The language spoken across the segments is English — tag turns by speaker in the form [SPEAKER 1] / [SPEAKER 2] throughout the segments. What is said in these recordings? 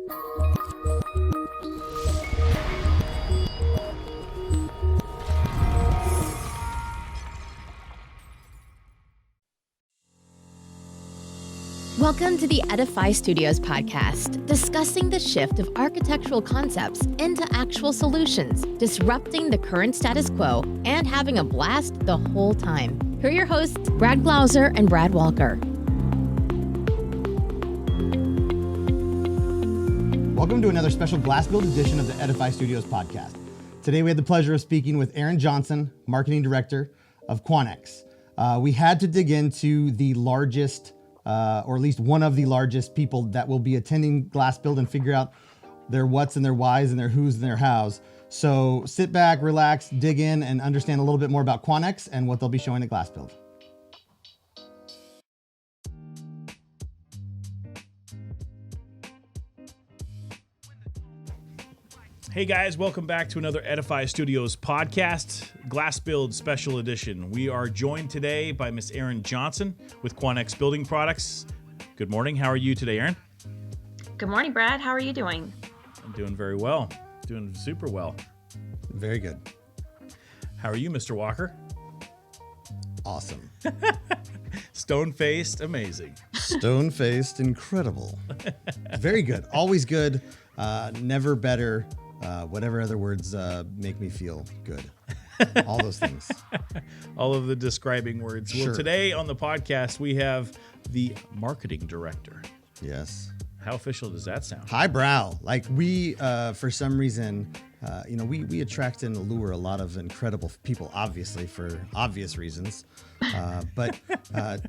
[SPEAKER 1] Welcome to the Edify Studios Podcast, discussing the shift of architectural concepts into actual solutions, disrupting the current status quo, and having a blast the whole time. Here are your hosts, Brad Glauser and Brad Walker.
[SPEAKER 2] Welcome to another special GlassBuild edition of the Edify Studios Podcast. Today we had the pleasure of speaking with Erin Johnson, Marketing Director of Quanex. We had to dig into the largest or at least one of the largest people that will be attending GlassBuild and figure out their what's and their whys and their who's and their how's. So sit back, relax, dig in, and understand a little bit more about Quanex and what they'll be showing at GlassBuild.
[SPEAKER 3] Hey guys, welcome back to another Edify Studios podcast, GlassBuild Special Edition. We are joined today by Miss Erin Johnson with Quanex Building Products. Good morning. How are you today, Erin?
[SPEAKER 4] Good morning, Brad. How are you doing?
[SPEAKER 3] I'm doing very well. Doing super well.
[SPEAKER 2] Very good.
[SPEAKER 3] How are you, Mr. Walker?
[SPEAKER 2] Awesome.
[SPEAKER 3] Stone-faced, amazing.
[SPEAKER 2] Stone-faced, incredible. Very good. Always good. Never better. Whatever other words make me feel good. All those things.
[SPEAKER 3] All of the describing words.
[SPEAKER 2] Sure.
[SPEAKER 3] Well, today on the podcast, we have the marketing director.
[SPEAKER 2] Yes.
[SPEAKER 3] How official does that sound?
[SPEAKER 2] Highbrow. Like we, for some reason, we attract and allure a lot of incredible people, obviously for obvious reasons. But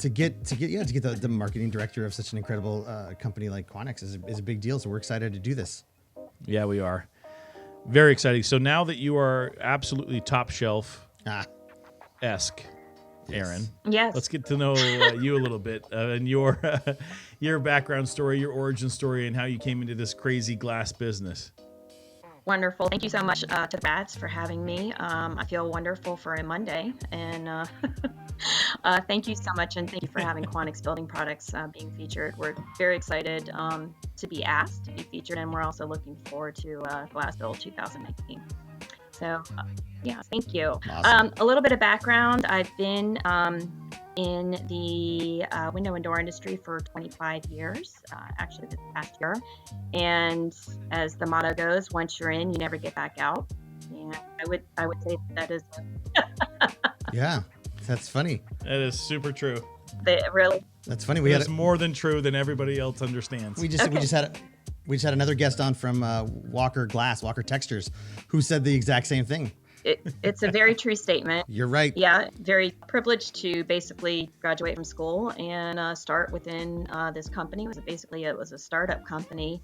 [SPEAKER 2] to get the marketing director of such an incredible company like Quanex is a big deal. So we're excited to do this.
[SPEAKER 3] Yeah, we are. Very exciting. So now that you are absolutely top shelf-esque, Erin,
[SPEAKER 4] Yes.
[SPEAKER 3] let's get to know you a little bit and your background story, your origin story, and how you came into this crazy glass business.
[SPEAKER 4] Wonderful. Thank you so much to the Brads for having me. I feel wonderful for a Monday. And thank you so much. And thank you for having Quanex Building Products being featured. We're very excited to be asked to be featured. And we're also looking forward to GlassBuild 2019. So, yeah, thank you.
[SPEAKER 2] Awesome.
[SPEAKER 4] A little bit of background. I've been in the window and door industry for 25 years, actually this past year. And as the motto goes, once you're in, you never get back out. And I would say that is
[SPEAKER 2] Yeah, that's funny.
[SPEAKER 3] That is super true.
[SPEAKER 4] really.
[SPEAKER 2] That's funny.
[SPEAKER 3] It's more than true than everybody else understands.
[SPEAKER 2] We just had another guest on from Walker Textures, who said the exact same thing.
[SPEAKER 4] It's a very true statement.
[SPEAKER 2] You're right.
[SPEAKER 4] Yeah, very privileged to basically graduate from school and start within this company. It was a startup company,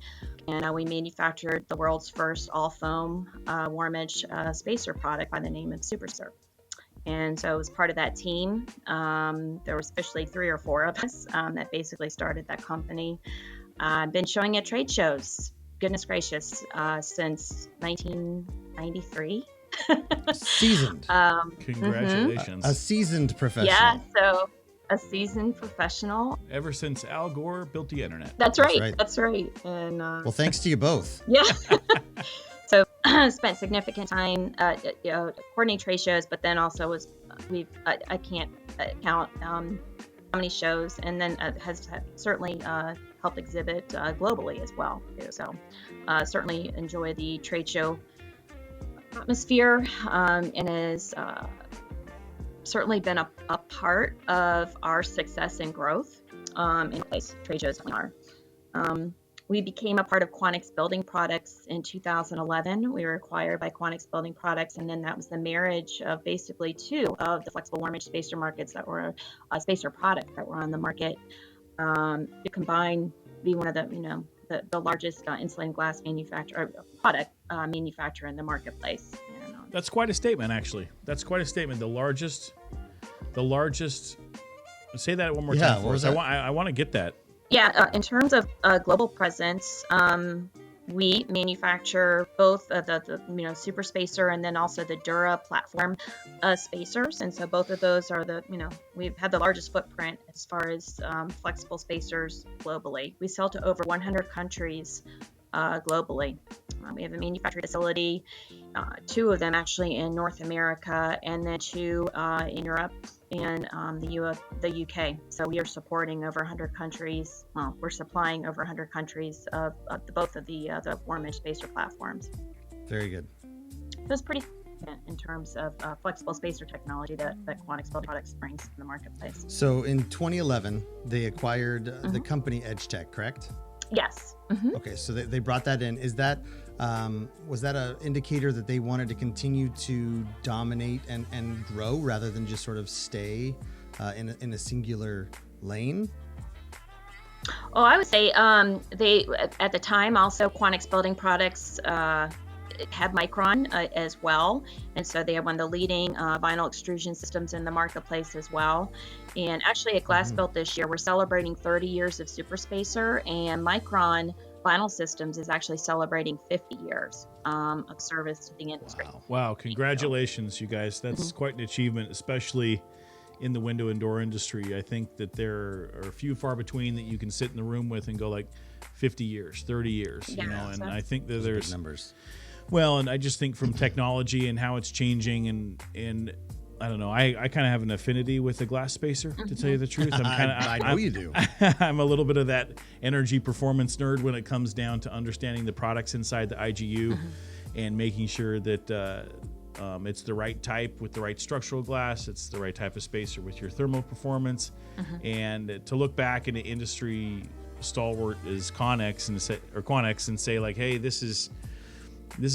[SPEAKER 4] and we manufactured the world's first all-foam warm edge spacer product by the name of SuperSpacer. And so I was part of that team. There was officially 3 or 4 of us that basically started that company. I've been showing at trade shows, goodness gracious, since 1993.
[SPEAKER 2] Seasoned.
[SPEAKER 3] Congratulations.
[SPEAKER 2] A seasoned professional.
[SPEAKER 4] Yeah, so a seasoned professional.
[SPEAKER 3] Ever since Al Gore built the internet.
[SPEAKER 4] That's right.
[SPEAKER 2] right.
[SPEAKER 4] That's right. And
[SPEAKER 2] Well, thanks to you both.
[SPEAKER 4] yeah. So spent significant time coordinating trade shows, but then also I can't count how many shows, and then has certainly helped exhibit globally as well. So certainly enjoy the trade show atmosphere, and has certainly been a part of our success and growth in place trade shows we are. We became a part of Quanex Building Products in 2011. We were acquired by Quanex Building Products, and then that was the marriage of basically 2 of the flexible warm edge spacer markets that were spacer products that were on the market. To combine, be one of the largest insulating glass product manufacturer in the marketplace. And,
[SPEAKER 3] That's quite a statement, actually. That's quite a statement. The largest. Say that one more time for us. I want to get that.
[SPEAKER 4] Yeah, in terms of global presence, we manufacture both the Super Spacer and then also the Dura platform spacers, and so both of those are we've had the largest footprint as far as flexible spacers globally. We sell to over 100 countries globally. We have a manufacturing facility, 2 of them actually in North America, and then 2 in Europe and the UK. So we are supporting over 100 countries. Well, we're supplying over 100 countries of both of the four-inch spacer platforms.
[SPEAKER 2] Very good.
[SPEAKER 4] So it's pretty in terms of flexible spacer technology that Quanex Build Products brings to the marketplace.
[SPEAKER 2] So in 2011, they acquired the company EdgeTech, correct?
[SPEAKER 4] Yes.
[SPEAKER 2] Okay, so they brought that in. Is that was that an indicator that they wanted to continue to dominate and grow rather than just sort of stay in a singular lane?
[SPEAKER 4] Oh, I would say they at the time also Quanex Building Products had Mikron as well, and so they have one of the leading vinyl extrusion systems in the marketplace as well. And actually at GlassBuild this year, we're celebrating 30 years of SuperSpacer, and Mikron Vinyl Systems is actually celebrating 50 years of service to the industry.
[SPEAKER 3] Wow. Congratulations, you guys. That's quite an achievement, especially in the window and door industry. I think that there are few far between that you can sit in the room with and go like 50 years, 30 years, you know, and I think that there's
[SPEAKER 2] numbers.
[SPEAKER 3] Well, and I just think from technology and how it's changing, and I don't know, I kind of have an affinity with the glass spacer, to tell you the truth.
[SPEAKER 2] I know you do.
[SPEAKER 3] I'm a little bit of that energy performance nerd when it comes down to understanding the products inside the IGU and making sure that it's the right type with the right structural glass, it's the right type of spacer with your thermal performance, and to look back in the industry stalwart is Quanex and say like, hey, this is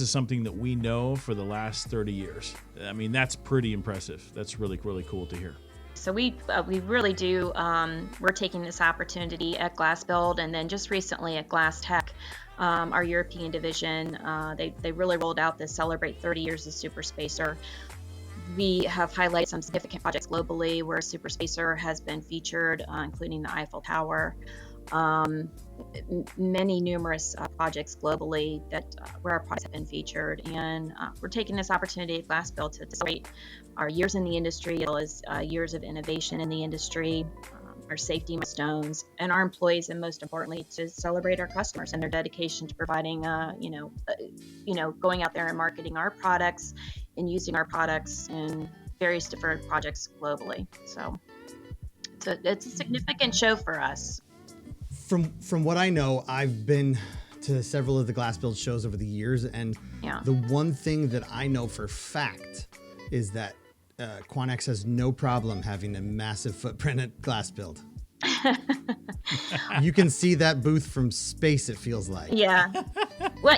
[SPEAKER 3] something that we know for the last 30 years. I mean, that's pretty impressive. That's really, really cool to hear.
[SPEAKER 4] So we really do, we're taking this opportunity at GlassBuild, and then just recently at GlassTech, our European division, they really rolled out this Celebrate 30 Years of SuperSpacer. We have highlighted some significant projects globally where SuperSpacer has been featured, including the Eiffel Tower. Many numerous projects globally that where our products have been featured, and we're taking this opportunity at GlassBuild to celebrate our years in the industry, as well as years of innovation in the industry, our safety milestones, and our employees, and most importantly, to celebrate our customers and their dedication to providing, going out there and marketing our products and using our products in various different projects globally. So it's a significant show for us.
[SPEAKER 2] From what I know, I've been to several of the GlassBuild shows over the years, and the one thing that I know for fact is that Quanex has no problem having a massive footprint at GlassBuild. You can see that booth from space, it feels like.
[SPEAKER 4] Yeah. Well,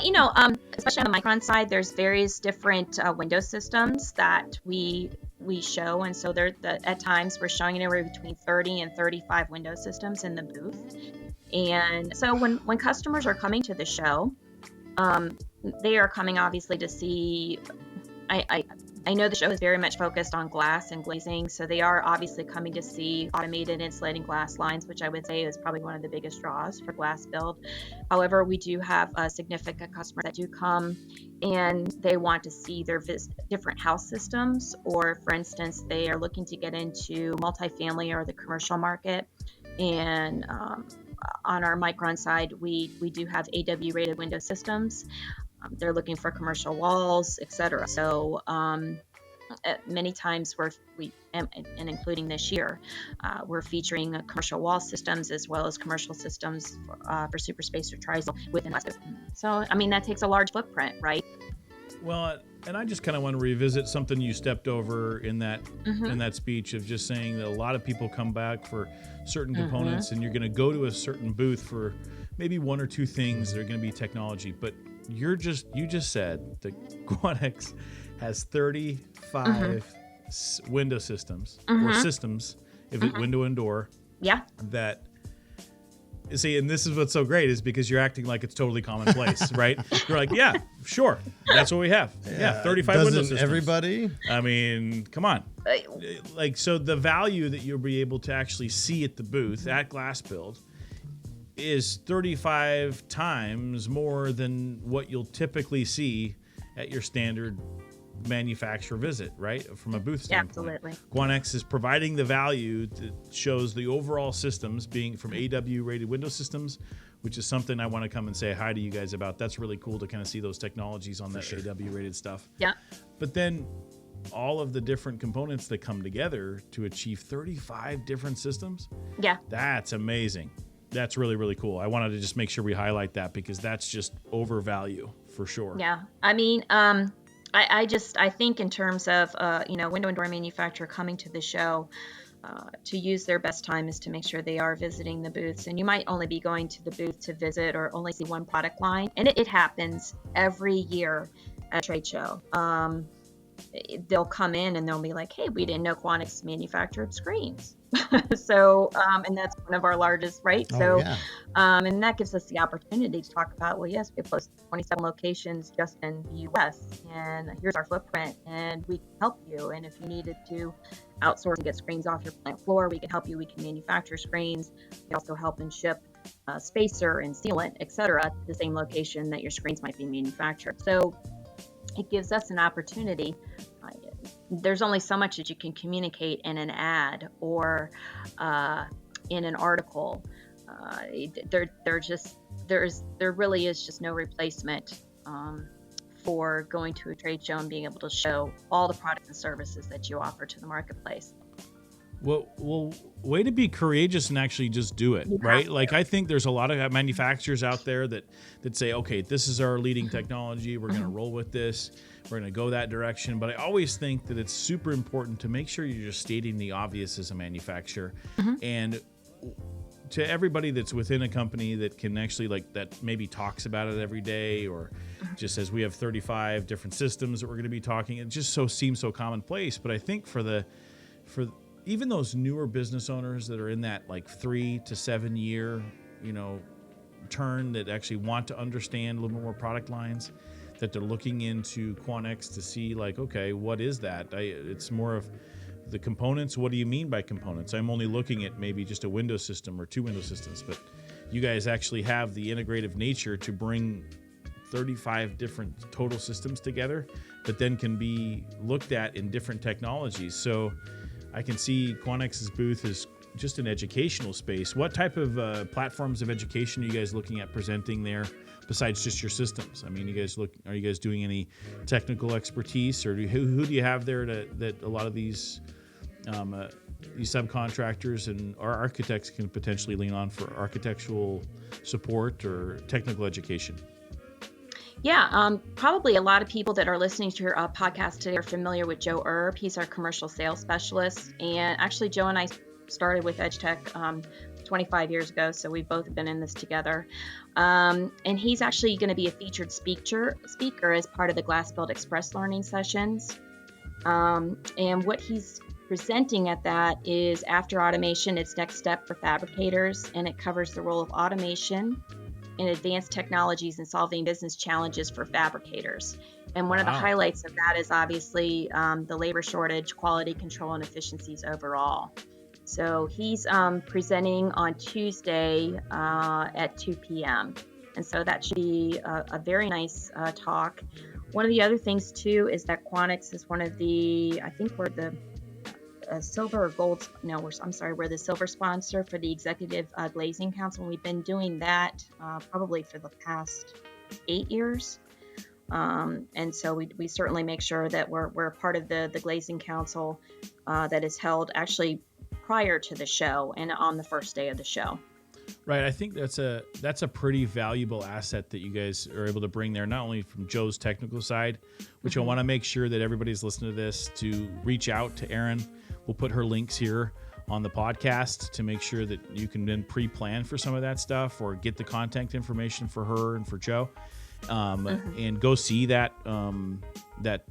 [SPEAKER 4] especially on the Mikron side, there's various different window systems that we show, and so at times we're showing anywhere between 30 and 35 window systems in the booth. And so when customers are coming to the show, they are coming obviously to see, I know the show is very much focused on glass and glazing, so they are obviously coming to see automated insulating glass lines, which I would say is probably one of the biggest draws for GlassBuild. However, we do have a significant customers that do come and they want to see their different house systems, or for instance, they are looking to get into multifamily or the commercial market. And on our Mikron side, we do have AW rated window systems. They're looking for commercial walls, etc. So many times and including this year, we're featuring commercial wall systems as well as commercial systems for SuperSpacer Trisel within GlassBuild. So I mean, that takes a large footprint, right?
[SPEAKER 3] Well, and I just kind of want to revisit something you stepped over in that speech of just saying that a lot of people come back for certain components, and you're going to go to a certain booth for maybe one or two things that are going to be technology. But you just said that Quanex has 35 window systems or systems, if it's window and door.
[SPEAKER 4] Yeah.
[SPEAKER 3] That. See, and this is what's so great is because you're acting like it's totally commonplace, right? You're like, yeah, sure, that's what we have. Yeah, 35 window systems.
[SPEAKER 2] Everybody?
[SPEAKER 3] I mean, come on. Like, so the value that you'll be able to actually see at the booth at GlassBuild is 35 times more than what you'll typically see at your standard manufacturer visit, right? From a booth standpoint.
[SPEAKER 4] Absolutely.
[SPEAKER 3] Quanex is providing the value that shows the overall systems being from AW rated window systems which is something I want to come and say hi to you guys about. That's really cool to kind of see those technologies on that AW rated stuff.
[SPEAKER 4] Yeah.
[SPEAKER 3] But then all of the different components that come together to achieve 35 different systems.
[SPEAKER 4] Yeah.
[SPEAKER 3] That's amazing. That's really, really cool. I wanted to just make sure we highlight that because that's just overvalue for sure.
[SPEAKER 4] Yeah. I mean, I think in terms of, window and door manufacturer coming to the show, to use their best time is to make sure they are visiting the booths. And you might only be going to the booth to visit or only see one product line. And it happens every year at a trade show. They'll come in and they'll be like, hey, we didn't know Quanex manufactured screens. So, and that's one of our largest, right? And that gives us the opportunity to talk about, well, yes, we have close to 27 locations just in the US, and here's our footprint, and we can help you. And if you needed to outsource and get screens off your plant floor, we can help you. We can manufacture screens. We also help and ship spacer and sealant, et cetera, to the same location that your screens might be manufactured. So it gives us an opportunity. There's only so much that you can communicate in an ad or in an article. There really is just no replacement for going to a trade show and being able to show all the products and services that you offer to the marketplace.
[SPEAKER 3] Well, way to be courageous and actually just do it, right? Like, I think there's a lot of manufacturers out there that say, okay, this is our leading technology. We're going to roll with this. We're going to go that direction. But I always think that it's super important to make sure you're just stating the obvious as a manufacturer. And to everybody that's within a company that can actually that maybe talks about it every day or just says we have 35 different systems that we're going to be talking, it just seems so commonplace. But I think for even those newer business owners that are in that 3 to 7 year, turn that actually want to understand a little more product lines, that they're looking into Quanex to see okay, what is that? It's more of the components. What do you mean by components? I'm only looking at maybe just a window system or 2 window systems, but you guys actually have the integrative nature to bring 35 different total systems together that then can be looked at in different technologies. So I can see Quanex's booth is just an educational space. What type of platforms of education are you guys looking at presenting there besides just your systems? I mean, are you guys doing any technical expertise, or who do you have there that a lot of these subcontractors and our architects can potentially lean on for architectural support or technical education?
[SPEAKER 4] Yeah, probably a lot of people that are listening to your podcast today are familiar with Joe Erb. He's our commercial sales specialist. And actually, Joe and I started with EdgeTech 25 years ago, so we've both been in this together. And he's actually going to be a featured speaker as part of the GlassBuild Express Learning Sessions. And what he's presenting at that is after automation, its next step for fabricators, and it covers the role of automation and advanced technologies in solving business challenges for fabricators. And one of the highlights of that is obviously the labor shortage, quality control, and efficiencies overall. So he's presenting on Tuesday at 2 p.m. And so that should be a very nice talk. One of the other things too is that Quanex is one of the, I think we're the silver or gold, we're the silver sponsor for the Executive Glazing Council. We've been doing that probably for the past 8 years. And so we certainly make sure that we're a part of the Glazing Council that is held actually prior to the show and on the first day of the show.
[SPEAKER 3] Right. I think that's a pretty valuable asset that you guys are able to bring there, not only from Joe's technical side, which I want to make sure that everybody's listening to this to reach out to Erin. We'll put her links here on the podcast to make sure that you can then pre-plan for some of that stuff or get the contact information for her and for Joe, and go see that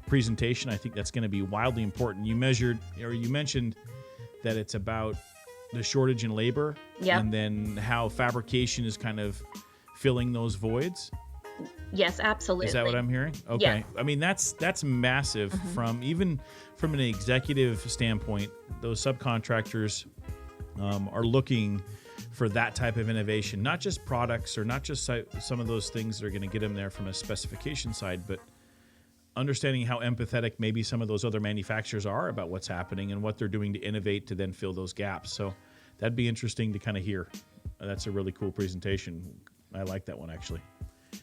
[SPEAKER 3] presentation. I think that's going to be wildly important. You mentioned that it's about the shortage in labor, and then how fabrication is kind of filling those voids.
[SPEAKER 4] Yes, absolutely.
[SPEAKER 3] Is that what I'm hearing? Okay. Yeah. I mean, that's massive. From an executive standpoint, those subcontractors are looking for that type of innovation, not just products or not just some of those things that are going to get them there from a specification side, but understanding how empathetic maybe some of those other manufacturers are about what's happening and what they're doing to innovate to then fill those gaps. So that'd be interesting to kind of hear. That's a really cool presentation. I like that one actually.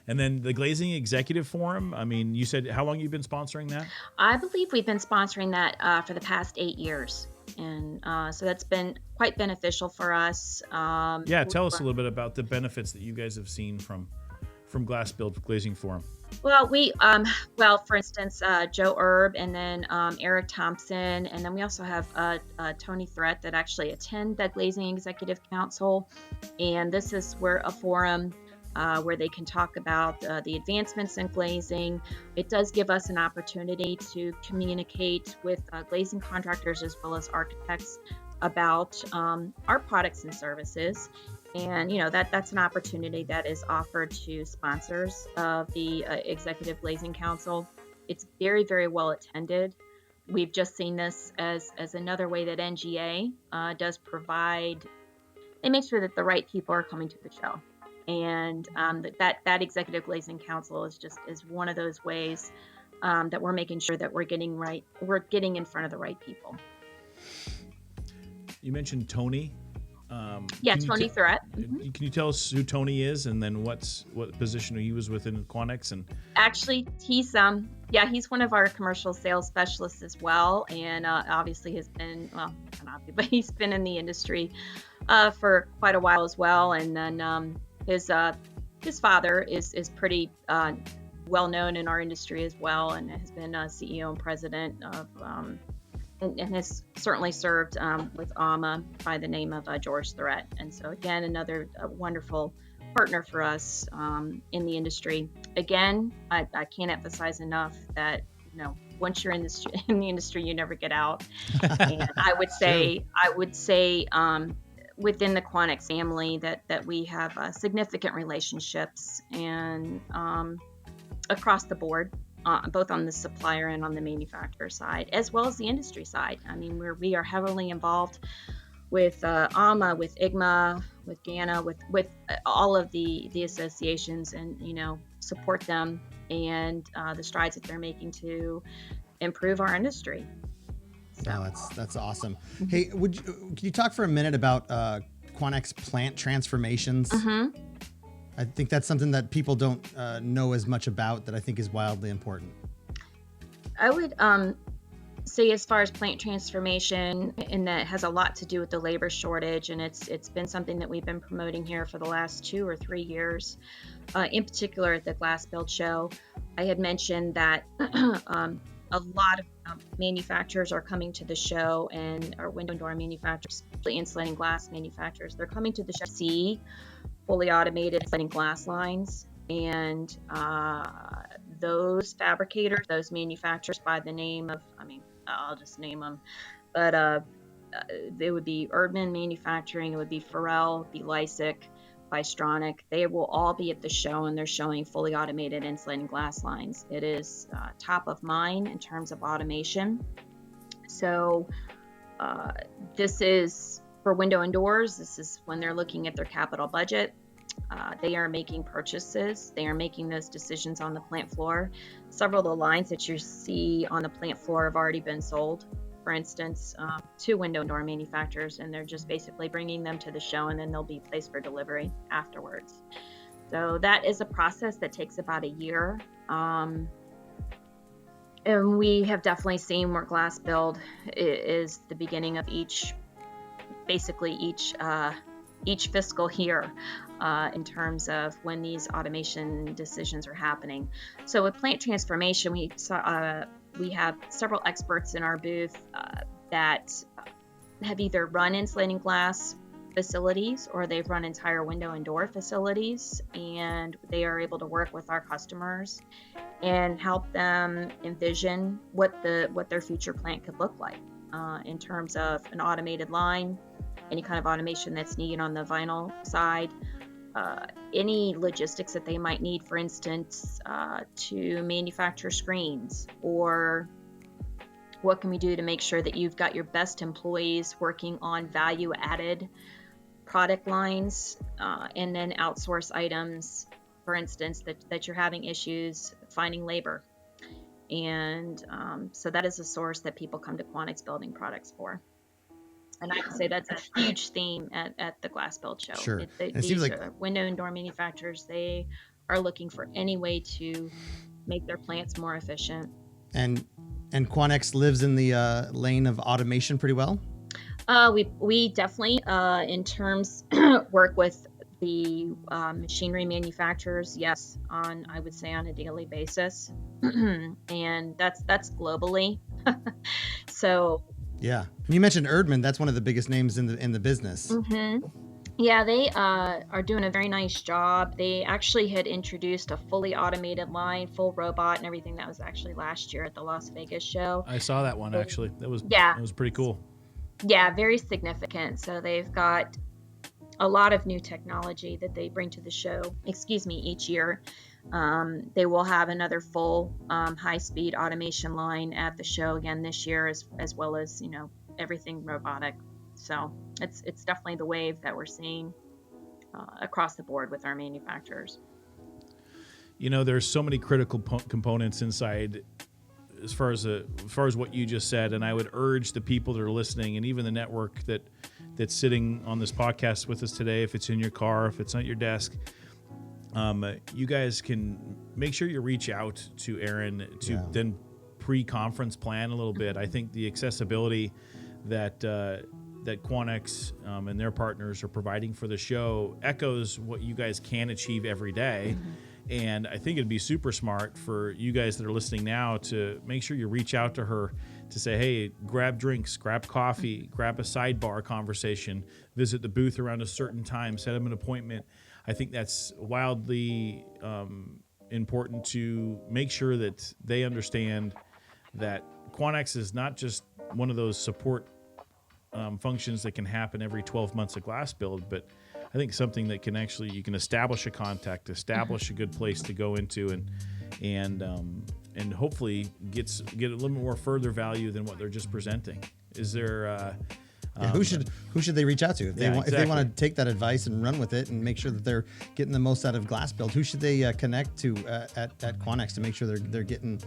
[SPEAKER 3] And then the Glazing Executive Forum. I mean, you said how long you've been sponsoring that?
[SPEAKER 4] I believe we've been sponsoring that for the past 8 years. And so that's been quite beneficial for us.
[SPEAKER 3] Yeah, tell us a little bit about the benefits that you guys have seen from GlassBuild Glazing Forum.
[SPEAKER 4] Well, for instance, Joe Erb, and then Eric Thompson, and then we also have Tony Threat that actually attend the Glazing Executive Council, and this is where a forum where they can talk about the advancements in glazing. It does give us an opportunity to communicate with glazing contractors as well as architects about our products and services. And that's an opportunity that is offered to sponsors of the Executive Glazing Council. It's very, very well attended. We've just seen this as another way that NGA does provide. They make sure that the right people are coming to the show, and that Executive Glazing Council is one of those ways that we're making sure that we're getting in front of the right people.
[SPEAKER 3] You mentioned Tony.
[SPEAKER 4] Tony Threat.
[SPEAKER 3] Can you tell us who Tony is, and then what position he was within Quanex? And
[SPEAKER 4] actually, he's one of our commercial sales specialists as well, and obviously has been he's been in the industry for quite a while as well. And then his father is pretty well known in our industry as well, and has been CEO and president of. And has certainly served with AMA by the name of George Threat. And so again, another wonderful partner for us in the industry. Again, I can't emphasize enough that once you're in the industry, you never get out. And I would say within the Quanex family that we have significant relationships and across the board. Both on the supplier and on the manufacturer side, as well as the industry side. I mean, we are heavily involved with AMA, with IGMA, with GANA, with all of the associations, and support them and the strides that they're making to improve our industry. So.
[SPEAKER 2] No, that's awesome. Hey, can you talk for a minute about Quanex plant transformations?
[SPEAKER 4] Mm-hmm.
[SPEAKER 2] I think that's something that people don't know as much about that I think is wildly important.
[SPEAKER 4] I would say as far as plant transformation, and that has a lot to do with the labor shortage, and it's been something that we've been promoting here for the last 2 or 3 years. In particular at the GlassBuild show, I had mentioned that a lot of manufacturers are coming to the show, and our window and door manufacturers, especially insulating glass manufacturers, they're coming to the show to see fully automated insulating glass lines, and those fabricators, those manufacturers by the name of, I'll just name them, but they would be Erdman Manufacturing, it would be Farrell, it would be Lysic, Bystronic. They will all be at the show, and they're showing fully automated insulating glass lines. It is top of mind in terms of automation. So this is for window and doors. This is when they're looking at their capital budget. They are making purchases. They are making those decisions on the plant floor. Several of the lines that you see on the plant floor have already been sold, for instance, to window and door manufacturers, and they're just basically bringing them to the show, and then they'll be placed for delivery afterwards. So that is a process that takes about a year. And we have definitely seen where GlassBuild is the beginning of each fiscal year in terms of when these automation decisions are happening. So with plant transformation, we have several experts in our booth that have either run insulating glass facilities or they've run entire window and door facilities, and they are able to work with our customers and help them envision what their future plant could look like in terms of an automated line, any kind of automation that's needed on the vinyl side, any logistics that they might need, for instance, to manufacture screens, or what can we do to make sure that you've got your best employees working on value-added product lines, and then outsource items, for instance, that you're having issues finding labor. And so that is a source that people come to Quanex Building Products for. And I would say that's a huge theme at the GlassBuild show.
[SPEAKER 2] Sure. It seems
[SPEAKER 4] These
[SPEAKER 2] like
[SPEAKER 4] are window and door manufacturers. They are looking for any way to make their plants more efficient.
[SPEAKER 2] and Quanex lives in the lane of automation pretty well.
[SPEAKER 4] We definitely, in terms, work with the machinery manufacturers. Yes, I would say on a daily basis, and that's globally. So.
[SPEAKER 2] Yeah. And you mentioned Erdman. That's one of the biggest names in the business.
[SPEAKER 4] Mm-hmm. Yeah, they are doing a very nice job. They actually had introduced a fully automated line, full robot and everything. That was actually last year at the Las Vegas show.
[SPEAKER 3] I saw that one actually. That was pretty cool.
[SPEAKER 4] Yeah, very significant. So they've got a lot of new technology that they bring to the show, each year. They will have another full high-speed automation line at the show again this year, as well as, everything robotic. So it's definitely the wave that we're seeing across the board with our manufacturers.
[SPEAKER 3] There's so many critical components inside as far as what you just said, and I would urge the people that are listening and even the network that's sitting on this podcast with us today, if it's in your car, if it's at your desk, you guys can make sure you reach out to Erin to then pre-conference plan a little bit. I think the accessibility that Quanex and their partners are providing for the show echoes what you guys can achieve every day. Mm-hmm. And I think it'd be super smart for you guys that are listening now to make sure you reach out to her to say, hey, grab drinks, grab coffee, grab a sidebar conversation, visit the booth around a certain time, set up an appointment. I think that's wildly important to make sure that they understand that Quanex is not just one of those support functions that can happen every 12 months at GlassBuild, but I think something that you can establish a contact, establish a good place to go into, and hopefully get a little bit more further value than what they're just presenting. Is there?
[SPEAKER 2] Who should they reach out to if they want to take that advice and run with it and make sure that they're getting the most out of GlassBuild? Who should they connect to at Quanex to make sure they're getting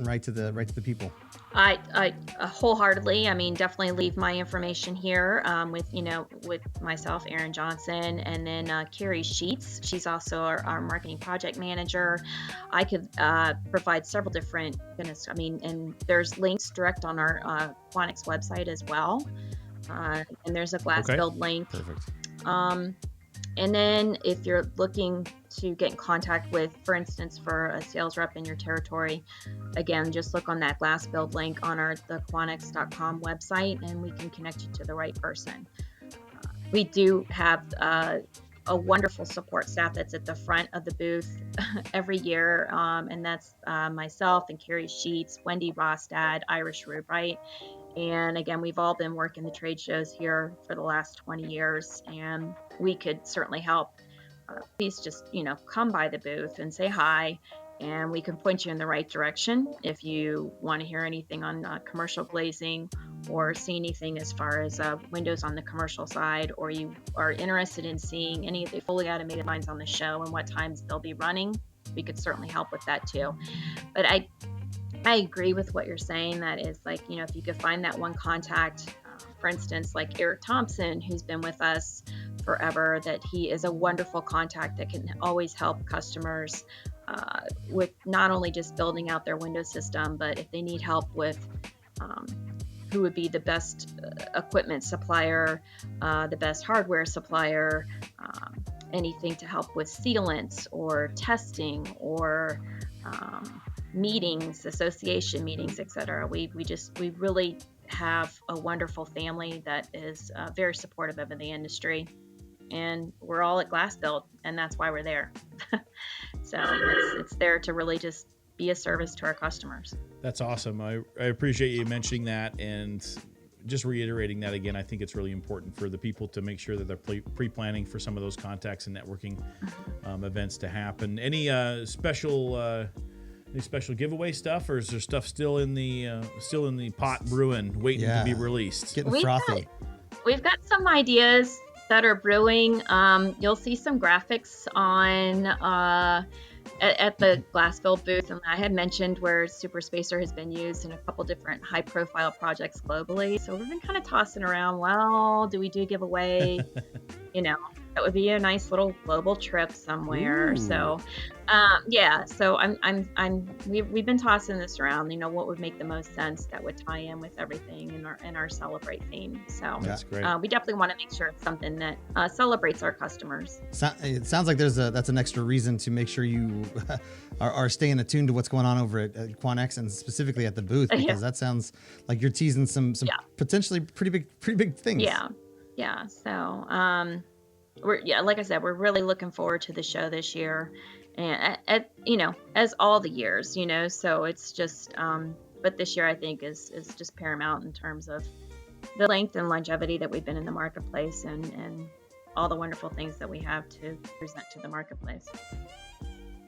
[SPEAKER 2] right to the people?
[SPEAKER 4] I wholeheartedly. I mean, definitely leave my information here with myself, Erin Johnson, and then Carrie Sheets. She's also our marketing project manager. I could provide several different. And there's links direct on our Quanex website as well. And there's a GlassBuild link.
[SPEAKER 2] Perfect.
[SPEAKER 4] And then if you're looking to get in contact with, for instance, for a sales rep in your territory, again, just look on that GlassBuild link on the Quanex.com website, and we can connect you to the right person. We do have a wonderful support staff that's at the front of the booth every year, and that's myself and Carrie Sheets, Wendy Rostad, Irish Rubright. And again, we've all been working the trade shows here for the last 20 years, and we could certainly help. Please just, come by the booth and say hi, and we can point you in the right direction if you want to hear anything on commercial glazing or see anything as far as windows on the commercial side, or you are interested in seeing any of the fully automated lines on the show and what times they'll be running. We could certainly help with that too. But I agree with what you're saying. That is if you could find that one contact, for instance, like Eric Thompson, who's been with us forever, that he is a wonderful contact that can always help customers with not only just building out their window system, but if they need help with who would be the best equipment supplier, the best hardware supplier, anything to help with sealants or testing or meetings, association meetings, etc. We really have a wonderful family that is very supportive of the industry, and we're all at GlassBuild, and that's why we're there. So it's there to really just be a service to our customers.
[SPEAKER 3] That's awesome. I appreciate you mentioning that and just reiterating that again. I think it's really important for the people to make sure that they're pre-planning for some of those contacts and networking events to happen. Any special giveaway stuff, or is there stuff still in the pot brewing, waiting to be released?
[SPEAKER 2] Getting frothy.
[SPEAKER 4] We've got some ideas that are brewing. You'll see some graphics on at the GlassBuild booth, and I had mentioned where SuperSpacer has been used in a couple different high-profile projects globally. So we've been kind of tossing around. Well, do we do giveaway? That would be a nice little global trip somewhere. Ooh. So, yeah. So we've been tossing this around. What would make the most sense that would tie in with everything in our Celebrate theme. So
[SPEAKER 3] that's great.
[SPEAKER 4] We definitely want to make sure it's something that celebrates our customers.
[SPEAKER 2] It sounds like that's an extra reason to make sure you are staying attuned to what's going on over at Quanex and specifically at the booth, because that sounds like you're teasing some potentially pretty big things.
[SPEAKER 4] Yeah. So like I said, we're really looking forward to the show this year, and as all the years, so it's just but this year I think is just paramount in terms of the length and longevity that we've been in the marketplace and all the wonderful things that we have to present to the marketplace.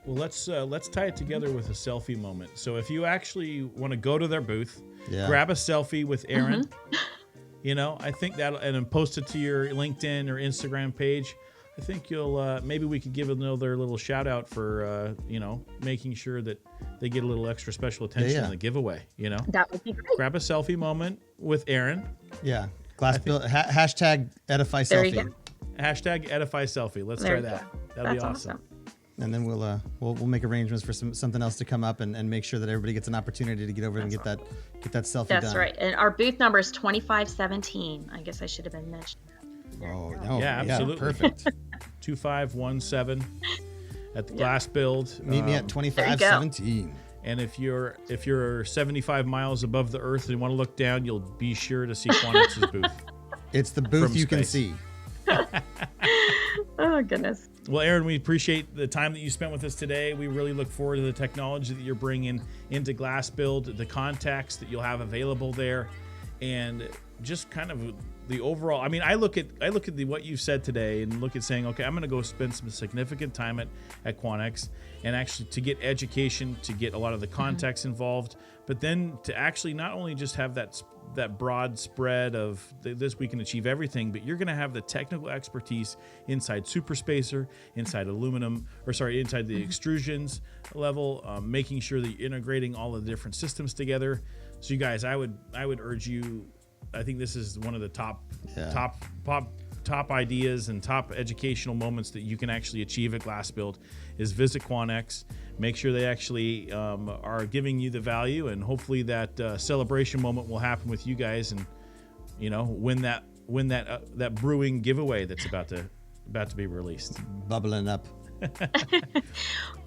[SPEAKER 3] Well, let's tie it together with a selfie moment. So if you actually want to go to their booth, grab a selfie with Erin. I think that, and then post it to your LinkedIn or Instagram page. I think you'll maybe we could give another little shout out for making sure that they get a little extra special attention in the giveaway.
[SPEAKER 4] That would be great.
[SPEAKER 3] Grab a selfie moment with Erin.
[SPEAKER 2] Yeah, GlassBuild hashtag Edify
[SPEAKER 4] There
[SPEAKER 2] Selfie.
[SPEAKER 4] you go.
[SPEAKER 3] Hashtag Edify Selfie. Let's try that. That'll be awesome.
[SPEAKER 2] And then we'll make arrangements for something else to come up and make sure that everybody gets an opportunity to get over and get that selfie done.
[SPEAKER 4] That's right. And our booth number is 2517. I guess I should have been mentioned.
[SPEAKER 2] Oh no!
[SPEAKER 3] Yeah, absolutely.
[SPEAKER 2] Perfect.
[SPEAKER 3] 2517 at the GlassBuild.
[SPEAKER 2] Meet me at 2517.
[SPEAKER 3] And if you're 75 miles above the earth and you want to look down, you'll be sure to see Quanex's booth.
[SPEAKER 2] It's the booth you can see.
[SPEAKER 4] Oh goodness.
[SPEAKER 3] Well, Erin, we appreciate the time that you spent with us today. We really look forward to the technology that you're bringing into GlassBuild, the contacts that you'll have available there, and just kind of the overall. I mean, I look at what you've said today and look at saying, okay, I'm going to go spend some significant time at Quanex and actually to get education, to get a lot of the contacts involved, but then to actually not only just have that broad spread of this, we can achieve everything, but you're going to have the technical expertise inside SuperSpacer, inside inside the extrusions level, making sure that you're integrating all of the different systems together. So you guys, I would urge you, I think this is one of the top ideas and top educational moments that you can actually achieve at GlassBuild is visit Quanex, make sure they actually are giving you the value, and hopefully that celebration moment will happen with you guys, and win that brewing giveaway that's about to be released.
[SPEAKER 2] Bubbling up.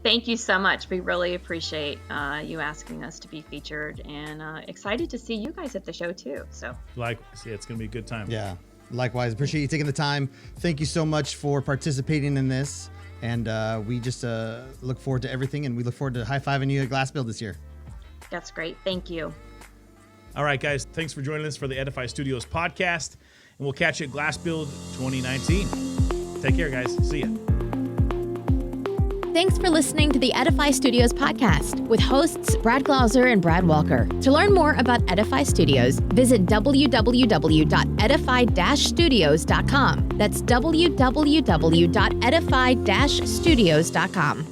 [SPEAKER 4] Thank you so much. We really appreciate you asking us to be featured, and excited to see you guys at the show too. So
[SPEAKER 3] likewise, it's going to be a good time.
[SPEAKER 2] Yeah, likewise. Appreciate you taking the time. Thank you so much for participating in this, and we just look forward to everything, and we look forward to high-fiving you at GlassBuild this year.
[SPEAKER 4] That's great. Thank you.
[SPEAKER 3] All right, guys. Thanks for joining us for the Edify Studios podcast, and we'll catch you at GlassBuild 2019. Take care, guys. See ya.
[SPEAKER 1] Thanks for listening to the Edify Studios podcast with hosts Brad Glauser and Brad Walker. To learn more about Edify Studios, visit www.edify-studios.com. That's www.edify-studios.com.